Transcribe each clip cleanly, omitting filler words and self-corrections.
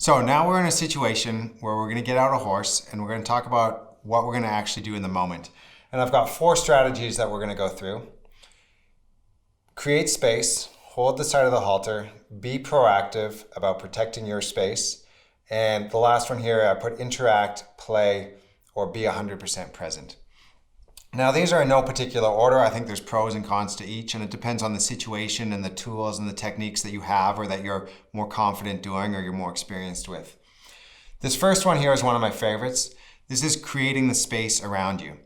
So now we're in a situation where we're going to get out a horse and we're going to talk about what we're going to actually do in the moment. And I've got 4 strategies that we're going to go through. Create space, hold the side of the halter, be proactive about protecting your space. And the last one here, I put interact, play, or be 100% present. Now these are in no particular order. I think there's pros and cons to each, and it depends on the situation and the tools and the techniques that you have or that you're more confident doing or you're more experienced with. This first one here is one of my favorites. This is creating the space around you.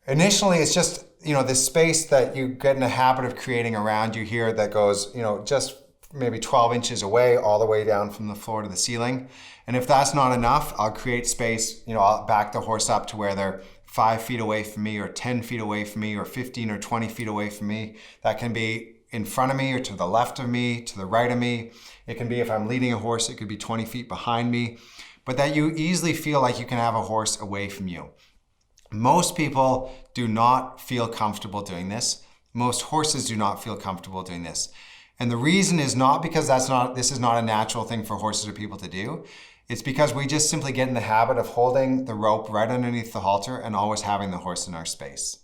Initially, it's just, this space that you get in a habit of creating around you here that goes, just maybe 12 inches away all the way down from the floor to the ceiling. And if that's not enough, I'll create space, I'll back the horse up to where they're 5 feet away from me or 10 feet away from me or 15 or 20 feet away from me. That can be in front of me or to the left of me, to the right of me. It can be if I'm leading a horse, it could be 20 feet behind me, but that you easily feel like you can have a horse away from you. Most people do not feel comfortable doing this. Most horses do not feel comfortable doing this. And the reason is not because this is not a natural thing for horses or people to do. It's because we just simply get in the habit of holding the rope right underneath the halter and always having the horse in our space.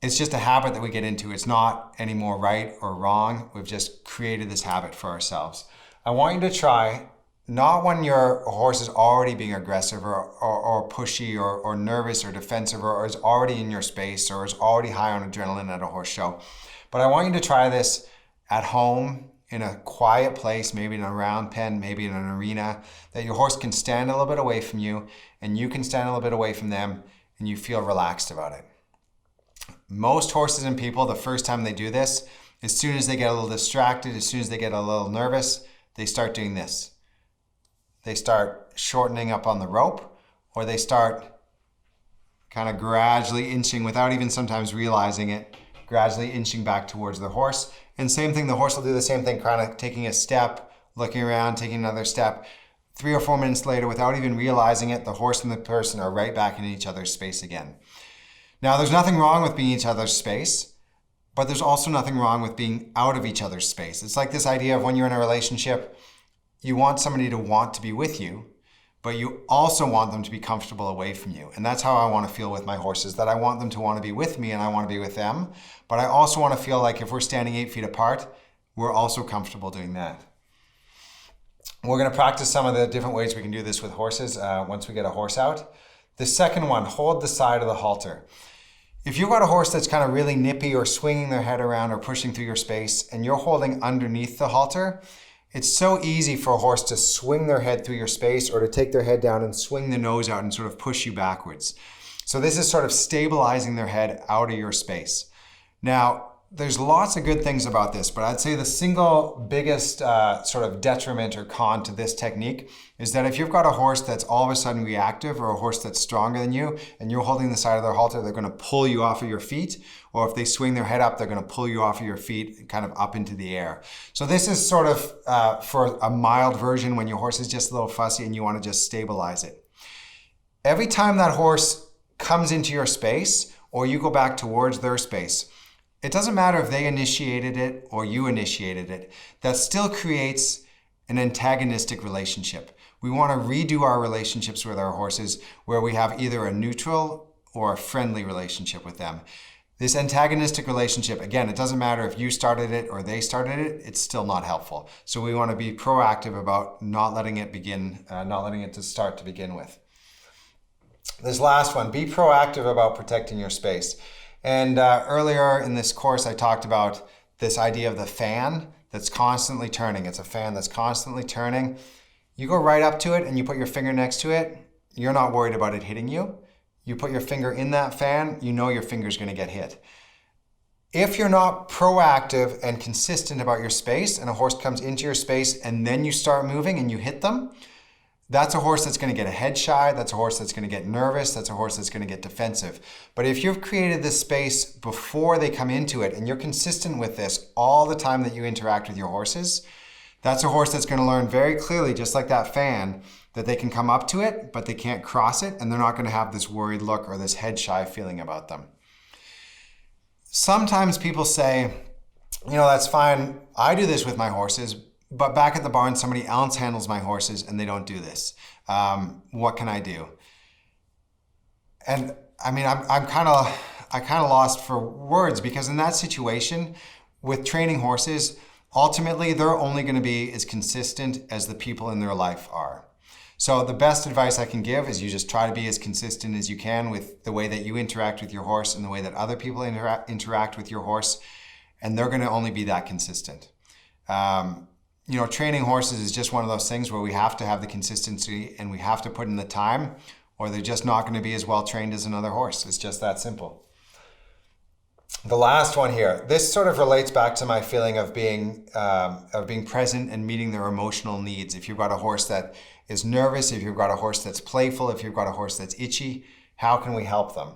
It's just a habit that we get into. It's not any more right or wrong. We've just created this habit for ourselves. I want you to try, not when your horse is already being aggressive or pushy or nervous or defensive or is already in your space or is already high on adrenaline at a horse show, but I want you to try this at home, in a quiet place, maybe in a round pen, maybe in an arena, that your horse can stand a little bit away from you and you can stand a little bit away from them and you feel relaxed about it. Most horses and people, the first time they do this, as soon as they get a little distracted, as soon as they get a little nervous, they start doing this. They start shortening up on the rope, or they start kind of gradually inching without even sometimes realizing it, gradually inching back towards the horse. And same thing, the horse will do the same thing, kind of taking a step, looking around, taking another step. 3 or 4 minutes later, without even realizing it, the horse and the person are right back in each other's space again. Now, there's nothing wrong with being in each other's space, but there's also nothing wrong with being out of each other's space. It's like this idea of when you're in a relationship, you want somebody to want to be with you, but you also want them to be comfortable away from you. And that's how I want to feel with my horses, that I want them to want to be with me and I want to be with them. But I also want to feel like if we're standing 8 feet apart, we're also comfortable doing that. We're going to practice some of the different ways we can do this with horses once we get a horse out. The second one, hold the side of the halter. If you've got a horse that's kind of really nippy or swinging their head around or pushing through your space and you're holding underneath the halter, it's so easy for a horse to swing their head through your space or to take their head down and swing the nose out and sort of push you backwards. So this is sort of stabilizing their head out of your space. Now, there's lots of good things about this, but I'd say the single biggest sort of detriment or con to this technique is that if you've got a horse that's all of a sudden reactive or a horse that's stronger than you and you're holding the side of their halter, they're going to pull you off of your feet, or if they swing their head up, they're going to pull you off of your feet and kind of up into the air. So this is sort of for a mild version when your horse is just a little fussy and you want to just stabilize it. Every time that horse comes into your space or you go back towards their space, it doesn't matter if they initiated it or you initiated it. That still creates an antagonistic relationship. We want to redo our relationships with our horses where we have either a neutral or a friendly relationship with them. This antagonistic relationship, again, it doesn't matter if you started it or they started it, it's still not helpful. So we want to be proactive about not letting it to start to begin with. This last one, be proactive about protecting your space. And earlier in this course, I talked about this idea of the fan that's constantly turning. It's a fan that's constantly turning. You go right up to it and you put your finger next to it. You're not worried about it hitting you. You put your finger in that fan, you know your finger's going to get hit. If you're not proactive and consistent about your space and a horse comes into your space and then you start moving and you hit them, that's a horse that's going to get a head shy. That's a horse that's going to get nervous. That's a horse that's going to get defensive. But if you've created this space before they come into it and you're consistent with this all the time that you interact with your horses, that's a horse that's going to learn very clearly, just like that fan, that they can come up to it, but they can't cross it, and they're not going to have this worried look or this head shy feeling about them. Sometimes people say, that's fine. I do this with my horses, but back at the barn, somebody else handles my horses and they don't do this. What can I do? And I mean, I kind of lost for words, because in that situation with training horses, ultimately they're only going to be as consistent as the people in their life are. So the best advice I can give is you just try to be as consistent as you can with the way that you interact with your horse and the way that other people interact with your horse, and they're going to only be that consistent. Training horses is just one of those things where we have to have the consistency and we have to put in the time, or they're just not going to be as well trained as another horse. It's just that simple. The last one here, this sort of relates back to my feeling of being present and meeting their emotional needs. If you've got a horse that is nervous, if you've got a horse that's playful, if you've got a horse that's itchy, how can we help them?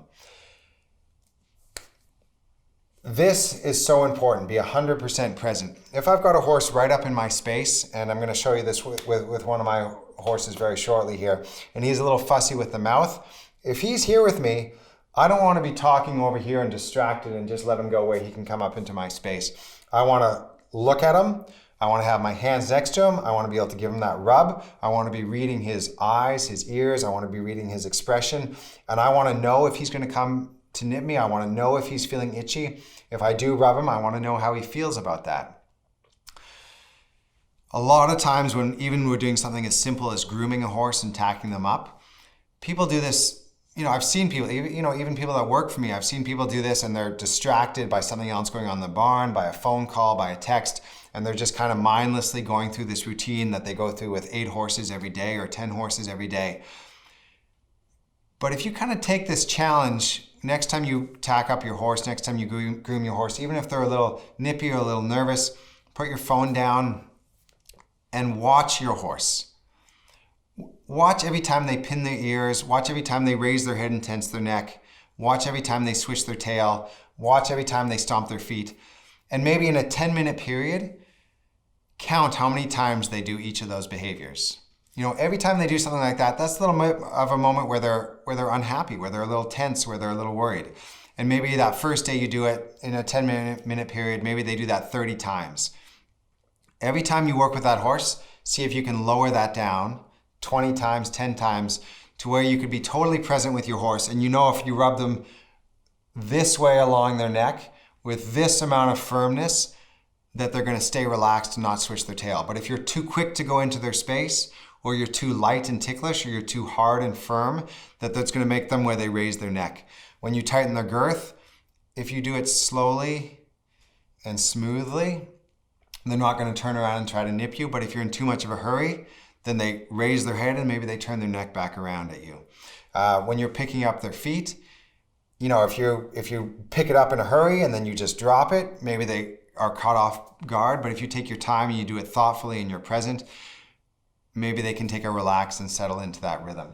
This is so important. Be 100% present. If I've got a horse right up in my space, and I'm going to show you this with one of my horses very shortly here, and he's a little fussy with the mouth. If he's here with me, I don't want to be talking over here and distracted and just let him go where he can come up into my space. I want to look at him. I want to have my hands next to him. I want to be able to give him that rub. I want to be reading his eyes, his ears. I want to be reading his expression. And I want to know if he's going to come to nip me. I want to know if he's feeling itchy. If I do rub him, I want to know how he feels about that. A lot of times when even we're doing something as simple as grooming a horse and tacking them up, people do this. I've seen people, even people that work for me, I've seen people do this and they're distracted by something else going on in the barn, by a phone call, by a text, and they're just kind of mindlessly going through this routine that they go through with 8 horses every day or 10 horses every day. But if you kind of take this challenge, next time you tack up your horse, next time you groom your horse, even if they're a little nippy or a little nervous, put your phone down and watch your horse. Watch every time they pin their ears. Watch every time they raise their head and tense their neck. Watch every time they swish their tail. Watch every time they stomp their feet. And maybe in a 10-minute period, count how many times they do each of those behaviors. Every time they do something like that, that's a little bit of a moment where they're unhappy, where they're a little tense, where they're a little worried. And maybe that first day you do it in a 10-minute period, maybe they do that 30 times. Every time you work with that horse, see if you can lower that down 20 times, 10 times, to where you could be totally present with your horse. And if you rub them this way along their neck with this amount of firmness, that they're going to stay relaxed and not switch their tail. But if you're too quick to go into their space, or you're too light and ticklish, or you're too hard and firm, that's going to make them where they raise their neck. When you tighten their girth, if you do it slowly and smoothly, they're not going to turn around and try to nip you. But if you're in too much of a hurry, then they raise their head and maybe they turn their neck back around at you. When you're picking up their feet, if you pick it up in a hurry and then you just drop it, maybe they are caught off guard. But if you take your time and you do it thoughtfully and you're present, maybe they can take a relax and settle into that rhythm.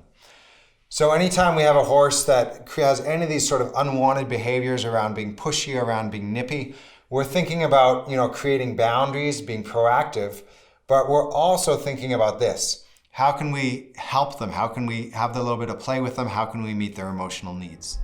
So anytime we have a horse that has any of these sort of unwanted behaviors around being pushy, around being nippy, we're thinking about, creating boundaries, being proactive. But we're also thinking about this. How can we help them? How can we have a little bit of play with them? How can we meet their emotional needs?